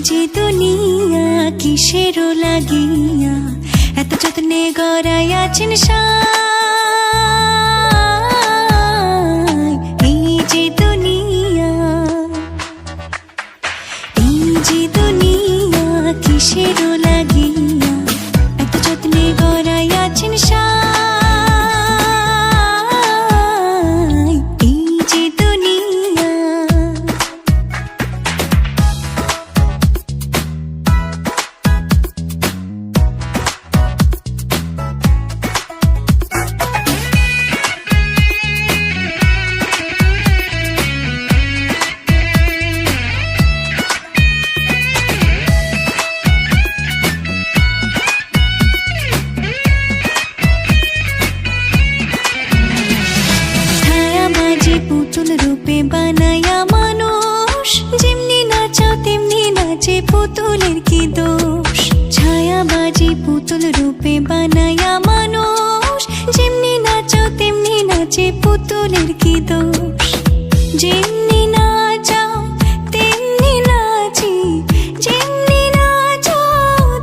যে দুনিয়া কিসেরও লাগিয়া এত যত্নে গড়াইয়াছেন সাই। এই যে দুনিয়া, এই যে দুনিয়া কিসেরও লাগিয়া এত যত্নে গড়াইয়াছেন সাই। এই যে দুনিয়া, পুতুল রূপে বানায়া মানুষ, যেমনি নাচাও তেমনি নাচে, পুতুলের কি দোষ। ছায়াবাজি পুতুল রূপে বানায়া মানুষ, যেমনি নাচাও তেমনি নাচে, পুতুলের কি দোষ। যেমনি নাচাও তেমনি নাচি, যেমনি নাচাও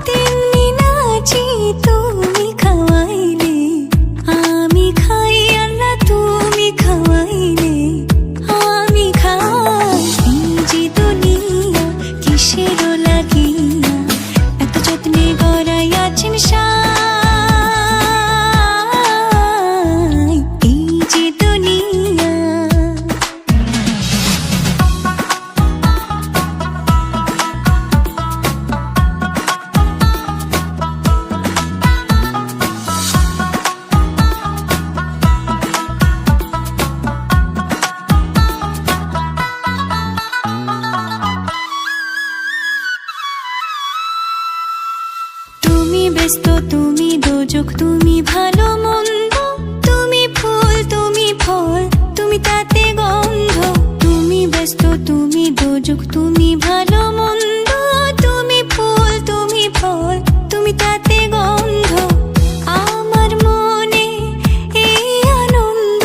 তেমনি নাচি, তুমি খাওয়াইলে আমি খাই, আল্লাহ তুমি খাওয়াইলে আমি খাই। এই যে দুনিয়া কিসেরও লাগিয়া এত যত্নে গড়াইয়াছেন সাই। এই যে দুনিয়া, তুমি ব্যস্ত, তুমি দোজক, তুমি ভালো মন্দ, তুমি ফুল, তুমি ফল, তুমি তাতে গন্ধ। তুমি ব্যস্ত, তুমি দোজক, তুমি ভালো মন্দ, তুমি ফুল, তুমি ফল, তুমি তাতে গন্ধ। আমার মনে এই আনন্দ,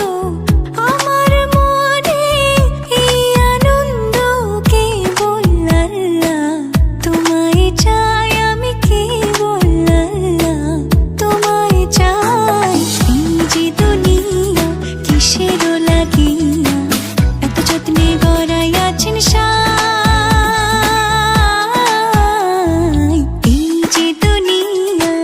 আমার মনে এই আনন্দ, কেবল আল্লাহ তোমায় চাই, আমি কেবল আল্লাহ তোমায় চাই। এই যে দুনিয়া কিসেরও লাগিয়া এত যত্নে গড়াইয়াছেন সাই। এই যে দুনিয়া,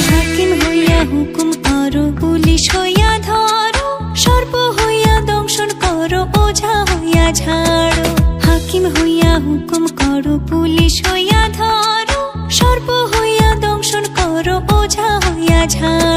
হাকিম হইয়া হুকুম করো, পুলিশ হইয়া ধরো, সর্প হইয়া দংশন করো, ওঝা হইয়া ঝাড়ো। হাকিম হইয়া হুকুম করো, পুলিশ হইয়া ধরো, সর্প হইয়া দংশন করো, ওঝা হইয়া ঝাড়ো।